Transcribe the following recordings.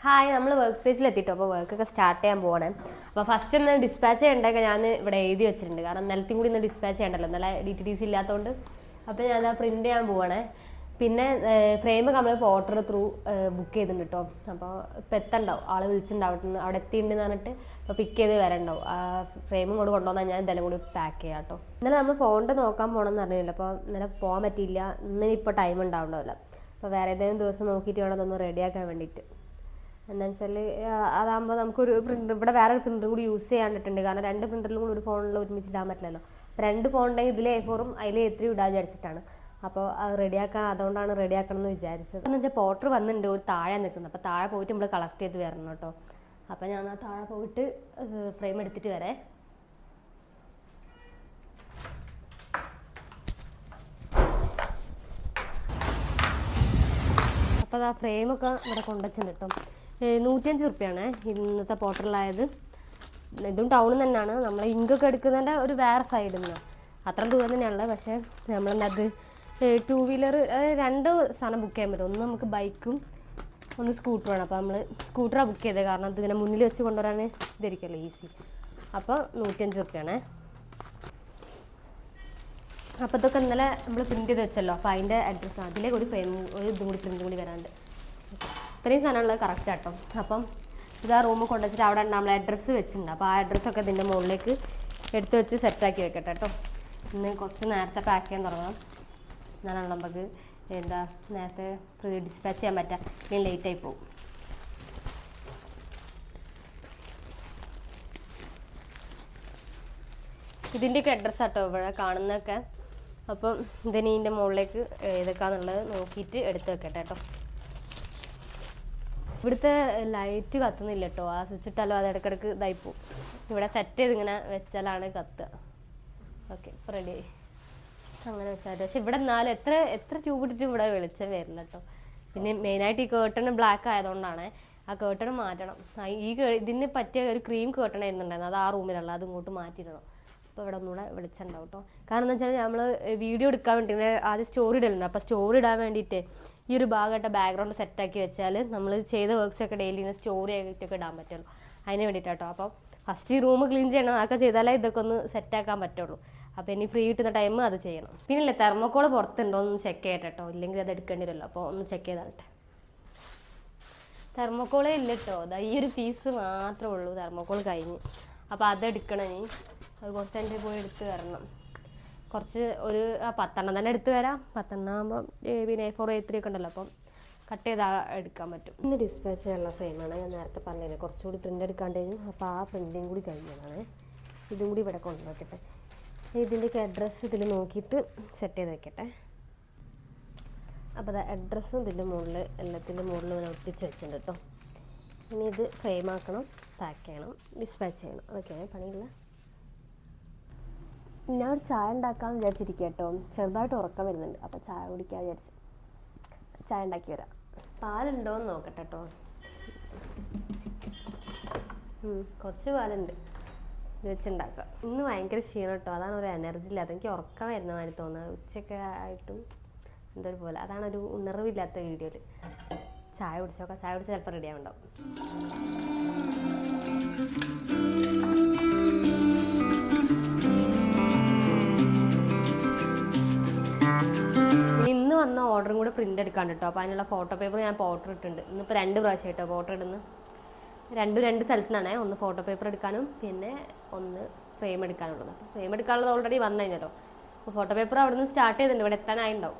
Hi, നമ്മൾ work സ്പേസിൽ എത്തിയിട്ടോ. അപ്പോൾ വർക്കൊക്കെ സ്റ്റാർട്ട് ചെയ്യാൻ പോകണേ. അപ്പോൾ ഫസ്റ്റ് ഒന്ന് ഡിസ്പാച്ച് ചെയ്യേണ്ടതൊക്കെ ഞാൻ ഇവിടെ എഴുതി വെച്ചിട്ടുണ്ട്. കാരണം നിലത്തും കൂടി ഇന്ന് ഡിസ്പാച്ച് ചെയ്യണ്ടല്ലോ, ഇന്നലെ DTDC ഇല്ലാത്തതുകൊണ്ട്. അപ്പോൾ ഞാൻ അത് പ്രിൻറ്റ് ചെയ്യാൻ പോവാണേ. പിന്നെ ഫ്രെയിമൊക്കെ നമ്മൾ ഓർഡർ ത്രൂ ബുക്ക് ചെയ്തിട്ടുണ്ട് കേട്ടോ. അപ്പോൾ ഇപ്പോൾ എത്തണ്ടാവും, ആൾ വിളിച്ചിട്ടുണ്ടാവും, അവിടെ എത്തിയിട്ടുണ്ടെന്ന് പറഞ്ഞിട്ട് അപ്പോൾ പിക്ക് ചെയ്ത് വരണ്ടാവും. ഫ്രെയിമും കൂടെ കൊണ്ടുവന്നാൽ ഞാൻ ഇതെല്ലാം കൂടി പാക്ക് ചെയ്യാം കേട്ടോ. ഇന്നലെ നമ്മൾ ഫോണിൻ്റെ നോക്കാൻ പോകണമെന്ന് പറഞ്ഞില്ല, അപ്പോൾ ഇന്നലെ പോകാൻ പറ്റിയില്ല. ഇന്നിപ്പോൾ ടൈം ഉണ്ടാവണ്ടാവില്ല. അപ്പോൾ വേറെ ഏതെങ്കിലും ദിവസം നോക്കിയിട്ട് വേണം അതൊന്ന് റെഡിയാക്കാൻ വേണ്ടിയിട്ട്. എന്താണെന്ന് വെച്ചാൽ അതാകുമ്പോൾ നമുക്കൊരു പ്രിൻ്റർ, ഇവിടെ വേറെ ഒരു പ്രിൻ്റർ കൂടി യൂസ് ചെയ്യാണ്ടിട്ടുണ്ട്. കാരണം 2 പ്രിൻ്ററിലും കൂടി ഒരു ഫോണിൽ ഒരുമിച്ച് ഇടാൻ പറ്റില്ലല്ലോ. 2 ഫോണുണ്ടെങ്കിൽ ഇതിൽ A4ഉം അതിൽ A3 ഇടാൻ വിചാരിച്ചിട്ടാണ്. അപ്പോൾ അത് റെഡിയാക്കാൻ, അതുകൊണ്ടാണ് റെഡിയാക്കണം എന്ന് വിചാരിച്ചത്. എന്ന് വെച്ചാൽ പോർട്ടർ വന്നിട്ടുണ്ട്, ഒരു താഴെ നിൽക്കുന്നത്. അപ്പോൾ താഴെ പോയിട്ട് നമ്മൾ കളക്ട് ചെയ്ത് വരണം കേട്ടോ. അപ്പോൾ ഞാൻ ആ താഴെ പോയിട്ട് ഫ്രെയിം എടുത്തിട്ട് വരേ. അപ്പോൾ ആ ഫ്രെയിമൊക്കെ ഇവിടെ കൊണ്ടുവച്ചിട്ടുണ്ട് കേട്ടോ. 105 റുപ്യാണ് ഇന്നത്തെ പോർട്ടറിലായത്. ഇതും ടൗണിൽ തന്നെയാണ്. നമ്മൾ ഇങ്കൊക്കെ എടുക്കുന്നതിൻ്റെ ഒരു വേറെ സൈഡിൽ നിന്നാണ്, അത്ര ദൂരം തന്നെയാണുള്ളത്. പക്ഷേ നമ്മളെന്നത് 2 വീലർ 2 സാധനം ബുക്ക് ചെയ്യാൻ പറ്റും. ഒന്ന് നമുക്ക് ബൈക്കും ഒന്ന് സ്കൂട്ടറുമാണ്. അപ്പോൾ നമ്മൾ സ്കൂട്ടറാണ് ബുക്ക് ചെയ്തത്, കാരണം ഇതിങ്ങനെ മുന്നിൽ വെച്ച് കൊണ്ടുവരാൻ ഇതായിരിക്കുമല്ലോ ഈസി. അപ്പോൾ 105 റുപ്യാണ്. അപ്പോൾ ഇതൊക്കെ ഇന്നലെ നമ്മൾ പ്രിൻറ്റ് ചെയ്ത് വെച്ചല്ലോ. അപ്പോൾ അതിൻ്റെ അഡ്രസ്സ് അതിലേക്ക് ഒരു ഫ്രെയിം, ഒരു ഇതും കൂടി പ്രിൻറ്റും കൂടി വരാണ്ട്. ഇത്രയും സാധനമുള്ളത് കറക്റ്റ് ആട്ടോ. അപ്പം ഇതാ റൂമിൽ കൊണ്ടുവച്ചിട്ട് അവിടെ നമ്മൾ അഡ്രസ്സ് വെച്ചിട്ടുണ്ട്. അപ്പോൾ ആ അഡ്രസ്സൊക്കെ ഇതിൻ്റെ മുകളിലേക്ക് എടുത്ത് വെച്ച് സെറ്റാക്കി വെക്കട്ടെ കേട്ടോ. ഇന്ന് കുറച്ച് നേരത്തെ പാക്ക് ചെയ്യാൻ തുടങ്ങാം. എന്നാണല്ലോ നമുക്ക് നേരത്തെ ഡിസ്പാച്ച് ചെയ്യാൻ പറ്റുക, ഇനി ലേറ്റായി പോകും. ഇതിൻ്റെയൊക്കെ അഡ്രസ്സ് ആട്ടോ ഇവിടെ കാണുന്നതൊക്കെ. അപ്പം ഇതിന് ഇതിൻ്റെ മുകളിലേക്ക് ഏതൊക്കെയാണെന്നുള്ളത് നോക്കിയിട്ട് എടുത്ത് വെക്കട്ടെ കേട്ടോ. ഇവിടുത്തെ ലൈറ്റ് കത്തുന്നില്ല കേട്ടോ. ആ സ്വിച്ച് ഇട്ടാലോ അത് ഇടയ്ക്കിടയ്ക്ക് ഇതായിപ്പോവും. ഇവിടെ സെറ്റ് ചെയ്ത് ഇങ്ങനെ വെച്ചാലാണ് കത്തുക. ഓക്കെ, ഇപ്പോൾ റെഡി ആയി. അങ്ങനെ വെച്ചാൽ പക്ഷെ ഇവിടെ എന്നാലും എത്ര ട്യൂബ് ഇട്ടിട്ട് ഇവിടെ വെളിച്ചം വരില്ല കേട്ടോ. പിന്നെ മെയിനായിട്ട് ഈ കേട്ടൺ ബ്ലാക്ക് ആയതുകൊണ്ടാണ്. ആ കേട്ടൺ മാറ്റണം. ഇതിന് പറ്റിയ ഒരു ക്രീം കേട്ടൺ ആയിരുന്നുണ്ടായിരുന്നു, അത് ആ റൂമിലുള്ള, അത് ഇങ്ങോട്ട് മാറ്റിയിടണം. അപ്പോൾ ഇവിടെ ഒന്നുകൂടെ വെളിച്ചുണ്ടാവും കേട്ടോ. കാരണം എന്താ വെച്ചാൽ നമ്മൾ വീഡിയോ എടുക്കാൻ വേണ്ടി ആദ്യം സ്റ്റോറി ഇടലുണ്ട്. അപ്പോൾ സ്റ്റോറി ഇടാൻ വേണ്ടിയിട്ട് ഈ ഒരു ഭാഗമായിട്ട് ബാക്ക്ഗ്രൗണ്ട് സെറ്റാക്കി വെച്ചാൽ നമ്മൾ ചെയ്ത വർക്ക്സൊക്കെ ഡെയിലി സ്റ്റോറി ആയിട്ടൊക്കെ ഇടാൻ പറ്റുള്ളൂ. അതിന് വേണ്ടിയിട്ടാട്ടോ. അപ്പോൾ ഫസ്റ്റ് ഈ റൂം ക്ലീൻ ചെയ്യണം, അതൊക്കെ ചെയ്താലേ ഇതൊക്കെ ഒന്ന് സെറ്റാക്കാൻ പറ്റുള്ളൂ. അപ്പോൾ ഇനി ഫ്രീ കിട്ടുന്ന ടൈം അത് ചെയ്യണം. പിന്നില്ലേ തെർമോക്കോൾ പുറത്തുണ്ടോ ഒന്ന് ചെക്ക് ചെയ്യട്ടെ കേട്ടോ, ഇല്ലെങ്കിൽ അത് എടുക്കേണ്ടി വരുമല്ലോ. അപ്പോൾ ഒന്ന് ചെക്ക് ചെയ്താട്ടെ. തെർമോക്കോളേ ഇല്ല കേട്ടോ. അതാ ഈ ഒരു പീസ് മാത്രമേ ഉള്ളൂ തെർമോക്കോൾ കഴിഞ്ഞ്. അപ്പോൾ അതെടുക്കണം. ഇനി അത് കുറച്ച് എൻ്റെ പോയി എടുത്ത് വരണം. കുറച്ച് ഒരു 10 എണ്ണം തന്നെ എടുത്ത് വരാം. 10 എണ്ണം ആകുമ്പോൾ പിന്നെ A4 A3 ഒക്കെ ഉണ്ടല്ലോ, അപ്പം കട്ട് ചെയ്താൽ എടുക്കാൻ പറ്റും. ഇന്ന് ഡിസ്പാച്ച് ചെയ്യാനുള്ള ഫ്രെയിമാണ് ഞാൻ നേരത്തെ പറഞ്ഞത്. കുറച്ചുകൂടി പ്രിൻ്റ് എടുക്കാണ്ടേനും. അപ്പോൾ ആ പ്രിൻറ്റിങ് കൂടി കഴിഞ്ഞതാണ്. ഇതും കൂടി ഇവിടെ കൊണ്ടുവയ്ക്കട്ടെ. ഇതിൻ്റെയൊക്കെ അഡ്രസ്സ് ഇതിൽ നോക്കിയിട്ട് സെറ്റ് ചെയ്ത് വെക്കട്ടെ. അപ്പോൾ അത് അഡ്രസ്സും ഇതിൻ്റെ മുകളിൽ എല്ലാത്തിൻ്റെ മുകളിൽ ഇങ്ങനെ ഒട്ടിച്ച് വെച്ചിട്ടുണ്ട് കേട്ടോ. ഇനി ഇത് ഫ്രെയിം ആക്കണം, പാക്ക് ചെയ്യണം, ഡിസ്പാച്ച് ചെയ്യണം. അതൊക്കെയാണ് പണിയില്ല. ഞാൻ ഒരു ചായ ഉണ്ടാക്കാമെന്ന് വിചാരിച്ചിരിക്കുക കേട്ടോ. ചെറുതായിട്ട് ഉറക്കം വരുന്നുണ്ട്. അപ്പോൾ ചായ കുടിക്കാൻ വിചാരിച്ചു. ചായ ഉണ്ടാക്കി വരാം. പാലുണ്ടോ എന്ന് നോക്കട്ടെ കേട്ടോ. കുറച്ച് പാലുണ്ട്, ഇത് വെച്ചുണ്ടാക്കാം. ഇന്ന് ഭയങ്കര ക്ഷീണം കേട്ടോ. അതാണ് ഒരു എനർജി ഇല്ലാത്ത. എനിക്ക് ഉറക്കം വരുന്ന മാതിരി തോന്നുന്നത്. ഉച്ചയൊക്കെ ആയിട്ടും എന്തൊരു പോലെ, അതാണ് ഒരു ഉണർവില്ലാത്ത വീഡിയോയിൽ. ചായ കുടിച്ചോക്കാം. ചായ കുടിച്ചാൽ ചിലപ്പോൾ റെഡി ആവുണ്ടാവും. ഇന്ന് വന്ന ഓർഡറും കൂടെ പ്രിൻ്റ് എടുക്കാൻ കേട്ടോ. അപ്പോൾ അതിനുള്ള ഫോട്ടോ പേപ്പർ ഞാൻ ഓർഡർ ഇട്ടിട്ടുണ്ട്. ഇന്നിപ്പോൾ 2 പ്രാവശ്യം കേട്ടോ ഓർഡർ ഇടുന്നത്. 2 സ്ഥലത്തു നിന്നാണ്. ഒന്ന് ഫോട്ടോ പേപ്പർ എടുക്കാനും പിന്നെ ഒന്ന് ഫ്രെയിം എടുക്കാനുള്ളത്. അപ്പോൾ ഫ്രെയിം എടുക്കാനുള്ളത് ഓൾറെഡി വന്നു കഴിഞ്ഞല്ലോ. അപ്പോൾ ഫോട്ടോ പേപ്പർ അവിടെ നിന്ന് സ്റ്റാർട്ട് ചെയ്തിട്ടുണ്ട്, ഇവിടെ എത്താനായിട്ടുണ്ടാവും.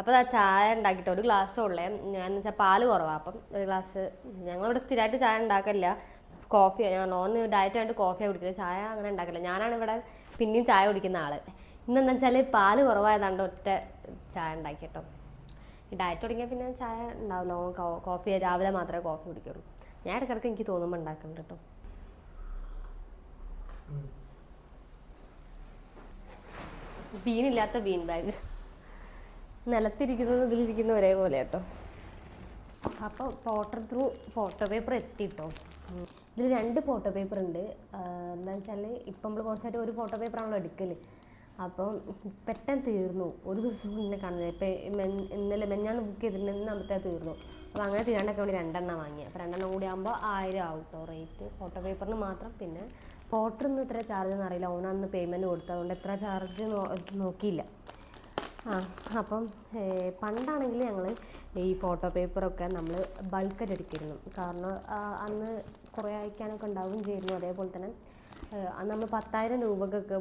അപ്പോൾ ആ ചായ ഉണ്ടാക്കിയിട്ട് ഒരു ഗ്ലാസ് ഉള്ളേ. ഞാൻ വെച്ചാൽ പാല് കുറവാണ്. അപ്പം ഒരു ഗ്ലാസ്, ഞങ്ങളിവിടെ സ്ഥിരമായിട്ട് ചായ ഉണ്ടാക്കില്ല. കോഫി, ഞാൻ ഒന്ന് ഡയറ്റ് ആയിട്ട് കോഫിയാണ് കുടിക്കില്ല, ചായ അങ്ങനെ ഉണ്ടാക്കില്ല. ഞാനാണ് ഇവിടെ പിന്നെയും ചായ കുടിക്കുന്ന ആൾ. ഇന്നെന്താ വെച്ചാൽ പാല് കുറവായതാണ്ട് ഒറ്റ ചായ ഉണ്ടാക്കി കേട്ടോ. ഈ ഡയറ്റ് തുടങ്ങിയാൽ പിന്നെ ചായ ഉണ്ടാവില്ല. കോഫി രാവിലെ മാത്രമേ കോഫി കുടിക്കുള്ളൂ. ഞാൻ ഇടയ്ക്കിടയ്ക്ക് എനിക്ക് തോന്നുമ്പോൾ ഉണ്ടാക്കുന്നുണ്ട് കേട്ടോ. ബീനില്ലാത്ത ബീൻ ബാഗ്, നിലത്തിരിക്കുന്നത് ഇതിലിരിക്കുന്ന ഒരേപോലെ കേട്ടോ. അപ്പോൾ ഓർഡർ ത്രൂ ഫോട്ടോ പേപ്പർ എത്തിട്ടോ. ഇതിൽ 2 ഫോട്ടോ പേപ്പർ ഉണ്ട്. എന്താണെന്ന് വെച്ചാൽ ഇപ്പം നമ്മൾ കുറച്ചായിട്ട് ഒരു ഫോട്ടോ പേപ്പറാണല്ലോ എടുക്കൽ. അപ്പം പെട്ടെന്ന് തീർന്നു, ഒരു ദിവസം മുന്നേ കാണുന്നത്. ഇപ്പം ഇന്നലെ മെഞ്ഞാന്ന് ബുക്ക് ചെയ്തിട്ടുണ്ടെങ്കിൽ അന്നത്തെ തീർന്നു. അപ്പോൾ അങ്ങനെ തീരാണ്ടൊക്കെ വേണ്ടി 2 വാങ്ങിയത്. അപ്പോൾ 2 കൂടി ആകുമ്പോൾ 1000 ആവും കേട്ടോ റേറ്റ് ഫോട്ടോ പേപ്പറിന് മാത്രം. പിന്നെ പോർട്ടറിന് ഇത്ര ചാർജ് എന്ന് അറിയില്ല, ഓനന്ന് പേയ്മെൻറ്റ് കൊടുത്തത്, അതുകൊണ്ട് എത്ര ചാർജ് നോക്കിയില്ല. അപ്പം പണ്ടാണെങ്കിൽ ഞങ്ങൾ ഈ ഫോട്ടോ പേപ്പറൊക്കെ നമ്മൾ ബൾക്കായിട്ട് എടുക്കിയിരുന്നു. കാരണം അന്ന് കുറേ അയക്കാനൊക്കെ ഉണ്ടാവുകയും ചെയ്യുന്നു. അതേപോലെ തന്നെ അന്ന് നമ്മൾ 10,000 രൂപക്കൊക്കെ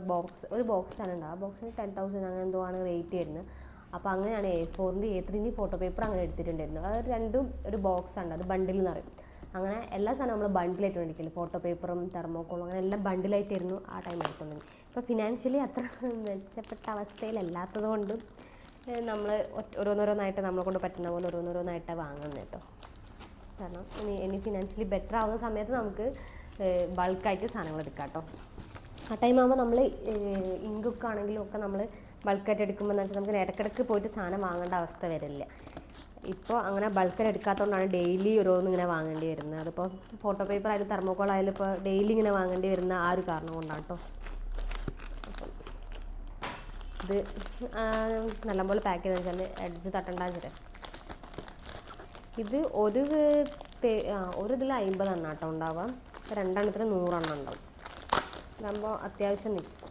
ഒരു ബോക്സാണ് ഉണ്ടാവുക. ആ ബോക്സിന് 10,000 അങ്ങനെ എന്തോ ആണ് റേറ്റ് വരുന്നത്. അപ്പോൾ അങ്ങനെയാണ് A4 A3 ഫോട്ടോ പേപ്പർ അങ്ങനെ എടുത്തിട്ടുണ്ടായിരുന്നത്. അത് രണ്ടും ഒരു ബോക്സാണ്, അത് ബണ്ടിൽ എന്ന് പറയും. അങ്ങനെ എല്ലാ സാധനവും നമ്മൾ ബണ്ടിലായിട്ട് മേടിക്കില്ല, ഫോട്ടോ പേപ്പറും തെർമോക്കോളും അങ്ങനെ എല്ലാം ബണ്ടിലായിട്ടായിരുന്നു ആ ടൈം എടുത്തുണ്ടെങ്കിൽ. ഇപ്പോൾ ഫിനാൻഷ്യലി അത്ര മെച്ചപ്പെട്ട അവസ്ഥയിലല്ലാത്തത് കൊണ്ടും നമ്മൾ ഓരോന്നോരോന്നായിട്ട് നമ്മളെ കൊണ്ട് പറ്റുന്ന പോലെ ഓരോന്നോരോന്നായിട്ടാണ് വാങ്ങുന്നത് കേട്ടോ. കാരണം ഇനി ഫിനാൻഷ്യലി ബെറ്റർ ആവുന്ന സമയത്ത് നമുക്ക് ബൾക്കായിട്ട് സാധനങ്ങൾ എടുക്കാം കേട്ടോ. ആ ടൈം ആകുമ്പോൾ നമ്മൾ ഇങ്കൊക്കെ ആണെങ്കിലും ഒക്കെ നമ്മൾ ബൾക്കായിട്ട് എടുക്കുമ്പോൾ എന്ന് വെച്ചാൽ നമുക്ക് ഇടയ്ക്കിടയ്ക്ക് പോയിട്ട് സാധനം വാങ്ങേണ്ട അവസ്ഥ വരില്ല. ഇപ്പോൾ അങ്ങനെ ബൾക്കായിട്ട് എടുക്കാത്തതുകൊണ്ടാണ് ഡെയിലി ഓരോന്ന് ഇങ്ങനെ വാങ്ങേണ്ടി വരുന്നത്. അതിപ്പോൾ ഫോട്ടോ പേപ്പർ ആയാലും തെർമോക്കോൾ ആയാലും ഇപ്പോൾ ഡെയിലി ഇങ്ങനെ വാങ്ങേണ്ടി വരുന്ന ആ ഒരു കാരണം കൊണ്ടാണ് കേട്ടോ. അപ്പം ഇത് നല്ലപോലെ പാക്ക് ചെയ്തെന്ന് വെച്ചാൽ എഡ്ജ് തട്ടണ്ടാച്ചിട്ട്. ഇത് ഒരു ഇതിൽ 50 എണ്ണം കേട്ടോ ഉണ്ടാവാം, 2 എണ്ണത്തിന് 100 എണ്ണം ഉണ്ടാവും. ഇതാകുമ്പോൾ അത്യാവശ്യം നിൽക്കും.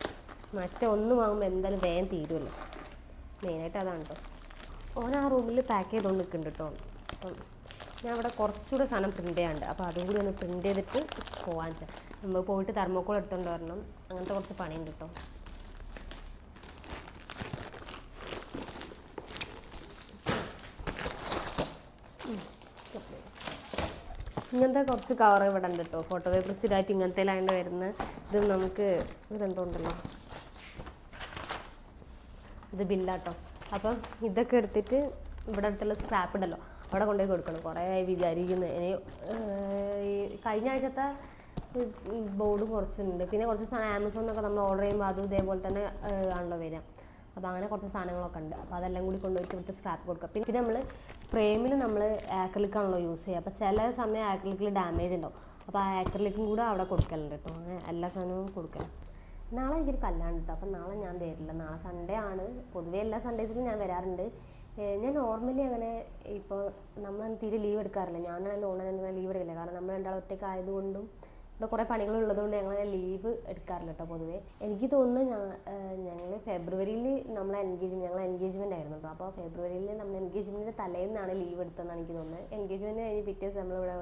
മറ്റേ ഒന്ന് വാങ്ങുമ്പോൾ എന്തായാലും വേഗം തീരുമല്ലോ, മെയിനായിട്ട് അതാണ് കേട്ടോ. ഓൻ ആ റൂമിൽ പാക്ക് ചെയ്തുകൊണ്ട് നിൽക്കുന്നുണ്ട് കേട്ടോ. അപ്പം ഞാൻ അവിടെ കുറച്ചുകൂടെ സാധനം പ്രിൻ്റ് ചെയ്യാനുണ്ട്, അപ്പോൾ അതും കൂടി ഒന്ന് പ്രിൻ്റ് ചെയ്തിട്ട് പോകാൻ വെച്ചാൽ നമ്മൾ പോയിട്ട് തെർമോക്കോൾ എടുത്തുകൊണ്ട് വരണം. അങ്ങനത്തെ കുറച്ച് പണിയുണ്ട് കേട്ടോ. ഇങ്ങനത്തെ കുറച്ച് കവർ ഇവിടെ ഉണ്ട് കേട്ടോ. ഫോട്ടോ പേപ്പർ സ്ഥിരമായിട്ട് ഇങ്ങനത്തേലായിട്ട് വരുന്ന ഇത് നമുക്ക് ഇതെന്തോണ്ടല്ലോ, ഇത് ബില്ലാട്ടോ. അപ്പം ഇതൊക്കെ എടുത്തിട്ട് ഇവിടെ അടുത്തുള്ള സ്ക്രാപ്പ് ഉണ്ടല്ലോ അവിടെ കൊണ്ടുപോയി കൊടുക്കണം. കുറേ ആയി വിചാരിക്കുന്നു. ഇനി കഴിഞ്ഞ ആഴ്ചത്തെ ബോർഡ് കുറച്ചുണ്ട്, പിന്നെ കുറച്ച് സാധനം ആമസോണിന്നൊക്കെ നമ്മൾ ഓർഡർ ചെയ്യുമ്പോൾ അതും ഇതേപോലെ തന്നെ ആണല്ലോ വരിക. അപ്പോൾ അങ്ങനെ കുറച്ച് സാധനങ്ങളൊക്കെ ഉണ്ട്. അപ്പോൾ അതെല്ലാം കൂടി കൊണ്ടുപോയിട്ട് ഇവിടുത്തെ സ്ക്രാപ്പ് കൊടുക്കുക. പിന്നെ നമ്മൾ ഫ്രെയിമിൽ നമ്മൾ ആക്രിലിക്കാണല്ലോ യൂസ് ചെയ്യുക. അപ്പോൾ ചില സമയം ആക്രിലിക്കിൽ ഡാമേജ് ഉണ്ടാവും. അപ്പോൾ ആ ആക്രിലിക്കും കൂടെ അവിടെ കൊടുക്കലുണ്ട് കേട്ടോ. അങ്ങനെ എല്ലാ സാധനവും കൊടുക്കണം. നാളെ എനിക്കൊരു കല്യാണം കേട്ടോ, അപ്പം നാളെ ഞാൻ വരില്ല. നാളെ സൺഡേ ആണ്. പൊതുവേ എല്ലാ സൺഡേസിലും ഞാൻ വരാറുണ്ട്. ഞാൻ നോർമലി അങ്ങനെ ഇപ്പോൾ നമ്മൾ തീരെ ലീവ് എടുക്കാറില്ല. ഞാനാണെങ്കിൽ ഓൺലൈൻ ലീവ് എടുക്കില്ല. കാരണം നമ്മൾ രണ്ടാളും ഒറ്റയ്ക്ക് ആയതുകൊണ്ടും ഇവിടെ കുറേ പണികളുള്ളതുകൊണ്ട് ഞങ്ങൾ ലീവ് എടുക്കാറില്ല കേട്ടോ പൊതുവേ. എനിക്ക് തോന്നുന്നു ഞങ്ങൾ ഫെബ്രുവരിയിൽ ഞങ്ങൾ എൻഗേജ്മെൻ്റ് ആയിരുന്നു കേട്ടോ. അപ്പോൾ ഫെബ്രുവരിയിൽ നമ്മൾ എൻഗേജ്മെൻറ്റിൻ്റെ തലേന്നാണ് ലീവ് എടുത്തതെന്നാണ് എനിക്ക് തോന്നുന്നത്. എൻഗേജ്മെൻറ്റ് കഴിഞ്ഞ് പിറ്റേ ദിവസം നമ്മളിവിടെ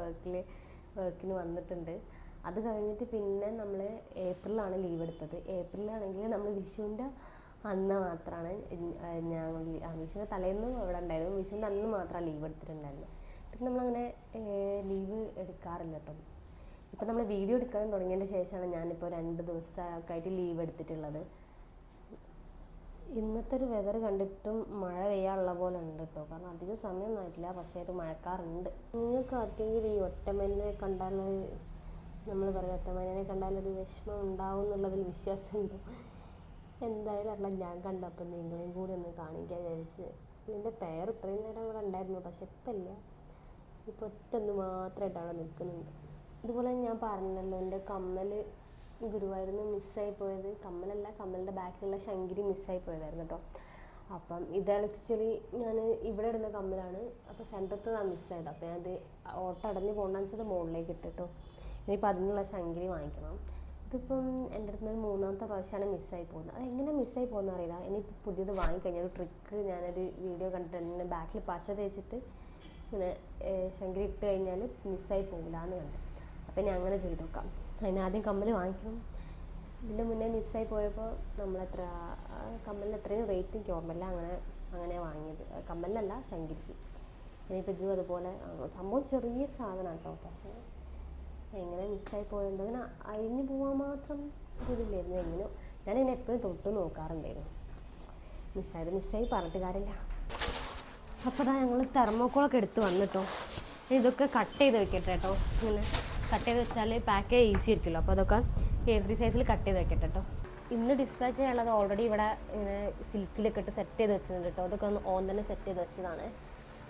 വർക്കിന് വന്നിട്ടുണ്ട്. അത് കഴിഞ്ഞിട്ട് പിന്നെ നമ്മൾ ഏപ്രിലാണ് ലീവ് എടുത്തത്. ഏപ്രിലാണെങ്കിൽ നമ്മൾ വിഷുവിൻ്റെ അന്ന് മാത്രമാണ് വിഷുവിൻ്റെ തലേന്ന് അവിടെ ഉണ്ടായിരുന്നു. വിഷുവിൻ്റെ അന്ന് മാത്രമാണ് ലീവ് എടുത്തിട്ടുണ്ടായിരുന്നു. പിന്നെ നമ്മളങ്ങനെ ലീവ് എടുക്കാറില്ല കേട്ടോ. ഇപ്പം നമ്മൾ വീഡിയോ എടുക്കാൻ തുടങ്ങിയതിന് ശേഷമാണ് ഞാനിപ്പോൾ 2 ദിവസമൊക്കെ ആയിട്ട് ലീവ് എടുത്തിട്ടുള്ളത്. ഇന്നത്തെ ഒരു വെതർ കണ്ടിട്ടും മഴ പെയ്യാനുള്ള പോലെ ഉണ്ട് കേട്ടോ. കാരണം അധികം സമയമൊന്നും ആയിട്ടില്ല, പക്ഷേ ഒരു മഴക്കാറുണ്ട്. നിങ്ങൾക്ക് ആർക്കെങ്കിലും ഈ ഒറ്റമനെ കണ്ടാൽ, നമ്മൾ പറയും ഒറ്റമനെ കണ്ടാലൊരു വിഷമം ഉണ്ടാവും എന്നുള്ളതിൽ വിശ്വാസമുണ്ടോ? എന്തായാലും അറിയില്ല, ഞാൻ കണ്ടപ്പോൾ നിങ്ങളെയും കൂടി ഒന്ന് കാണിക്കാൻ വിചാരിച്ച്. ഇതിൻ്റെ പേർ ഇത്രയും നേരം ഇവിടെ ഉണ്ടായിരുന്നു, പക്ഷെ ഇപ്പം ഇല്ല. ഇപ്പോൾ ഒറ്റൊന്ന് മാത്രമായിട്ട് അവിടെ നിൽക്കുന്നുണ്ട്. ഇതുപോലെ ഞാൻ പറഞ്ഞല്ലോ, എൻ്റെ കമ്മൽ ഗുരുവായൂരിന്ന് മിസ്സായി പോയത്. കമ്മലല്ല, കമ്മലിൻ്റെ ബാക്കിലുള്ള ശങ്കിരി മിസ്സായി പോയതായിരുന്നു കേട്ടോ. അപ്പം ഇത് ആക്ച്വലി ഞാൻ ഇവിടെ ഇടുന്ന കമ്മലാണ്. അപ്പോൾ സെൻറ്ററത്താണ് മിസ്സായത്. അപ്പോൾ ഞാനത് ഓട്ടം അടഞ്ഞ് പോകണമെന്ന് വെച്ചത് മുകളിലേക്ക് ഇട്ടിട്ടോ. ഇനിയിപ്പോൾ അതിനുള്ള ശങ്കിരി വാങ്ങിക്കണം. ഇതിപ്പം എൻ്റെ അടുത്ത് നിന്ന് 3ാമത്തെ പ്രാവശ്യമാണ് മിസ്സായി പോകുന്നത്. അതെങ്ങനെ മിസ്സായി പോകുന്നത് അറിയില്ല. ഇനിയിപ്പോൾ പുതിയത് വാങ്ങിക്കഴിഞ്ഞാൽ ഒരു ട്രിക്ക് ഞാനൊരു വീഡിയോ കണ്ടിട്ടുണ്ട്. ബാക്കിൽ പശ തേച്ചിട്ട് ഇങ്ങനെ ശങ്കിരി ഇട്ട് കഴിഞ്ഞാൽ മിസ്സായി പോകില്ല എന്ന് കണ്ട്. അപ്പം ഞാൻ അങ്ങനെ ചെയ്ത് നോക്കാം. അതിനാദ്യം കമ്മൽ വാങ്ങിക്കണം. ഇതിൻ്റെ മുന്നേ മിസ്സായി പോയപ്പോൾ നമ്മളെത്ര കമ്മലിന് എത്രയും റേറ്റ് എനിക്ക് ഓർമ്മയില്ല. അങ്ങനെ വാങ്ങിയത്. കമ്മലിനല്ല, ശങ്കരിക്ക്. ഇനിയിപ്പോൾ ഇതും അതുപോലെ സംഭവം ചെറിയൊരു സാധനമാണ് കേട്ടോ. പക്ഷേ എങ്ങനെ മിസ്സായി പോയത്, അങ്ങനെ അഴിഞ്ഞു പോകാൻ മാത്രം ഇതില്ലായിരുന്നു. എങ്ങനെയോ ഞാനിങ്ങനെ എപ്പോഴും തൊട്ട് നോക്കാറുണ്ടായിരുന്നു. മിസ്സായി പറഞ്ഞിട്ട് കാര്യമില്ല. അപ്പോൾ അതാ ഞങ്ങൾ തെർമോക്കോളൊക്കെ എടുത്ത് വന്നിട്ടോ. ഇതൊക്കെ കട്ട് ചെയ്ത് വെക്കട്ടെ കേട്ടോ. ഇങ്ങനെ കട്ട് ചെയ്ത് വെച്ചാൽ പാക്ക് ചെയ്യാൻ ഈസി ആയിരിക്കുമല്ലോ. അപ്പോൾ അതൊക്കെ A3 സൈസിൽ കട്ട് ചെയ്ത് വെക്കട്ടെ കേട്ടോ. ഇന്ന് ഡിസ്പാച്ച് ചെയ്യാനുള്ളത് ഓൾറെഡി ഇവിടെ ഇങ്ങനെ സിൽക്കിലൊക്കെ ഇട്ട് സെറ്റ് ചെയ്ത് വെച്ചിട്ടുണ്ട് കേട്ടോ. അതൊക്കെ ഒന്ന് ഓൻ തന്നെ സെറ്റ് ചെയ്ത് വെച്ചതാണ്.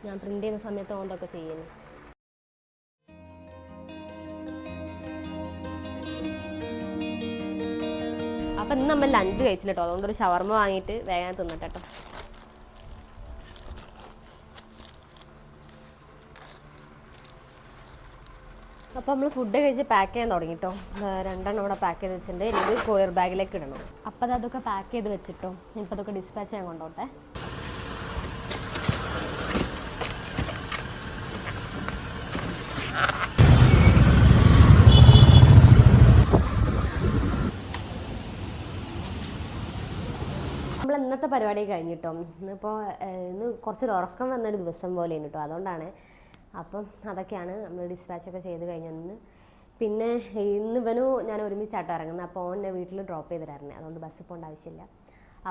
ഞാൻ പ്രിൻ്റ് ചെയ്യുന്ന സമയത്ത് ഓൻ ഇതൊക്കെ ചെയ്യുന്നു. അപ്പം അപ്പം ഇന്ന് നമ്മൾ ലഞ്ച് കഴിച്ചില്ല കേട്ടോ, അതുകൊണ്ടൊരു ഷവർമ വാങ്ങിയിട്ട് വേഗം തിന്നിട്ട് കേട്ടോ. അപ്പോൾ നമ്മൾ ഫുഡ് കഴിച്ച് പാക്ക് ചെയ്യാൻ തുടങ്ങി കേട്ടോ. 2 ഇവിടെ പാക്ക് ചെയ്ത് വെച്ചിട്ടുണ്ട്. ഇത് കൊറിയർ ബാഗിലേക്ക് ഇടണം. അപ്പോൾ അതൊക്കെ പാക്ക് ചെയ്ത് വെച്ചിട്ടോ. ഇപ്പോൾ അതൊക്കെ ഡിസ്പാച്ച് ചെയ്യാൻ കൊണ്ടോട്ടെ. നമ്മൾ ഇന്നത്തെ പരിപാടി കഴിഞ്ഞിട്ടോ. ഇന്ന് കുറച്ചൊരു ഉറക്കം വന്നൊരു ദിവസം പോലെയാണ് കേട്ടോ, അതുകൊണ്ടാണ്. അപ്പം അതൊക്കെയാണ് നമ്മൾ ഡിസ്പാച്ചൊക്കെ ചെയ്ത് കഴിഞ്ഞൊന്ന്. പിന്നെ ഇന്ന് ഇവനും ഞാൻ ഒരുമിച്ചാട്ടോ ഇറങ്ങുന്നത്. അപ്പോൾ എന്നെ വീട്ടിൽ ഡ്രോപ്പ് ചെയ്ത് തരണേ, അതുകൊണ്ട് ബസ്സിൽ പോകേണ്ട ആവശ്യമില്ല.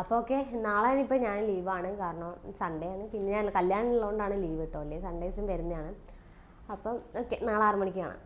അപ്പോൾ ഓക്കെ, നാളെ ഇപ്പോൾ ഞാൻ ലീവാണ്, കാരണം സൺഡേ ആണ്. പിന്നെ ഞാൻ കല്യാണം ഉള്ളതുകൊണ്ടാണ് ലീവ് കിട്ടോ, അല്ലെങ്കിൽ സൺഡേസും വരുന്നതാണ്. അപ്പം ഓക്കെ, നാളെ 6 മണിക്ക് കാണാം.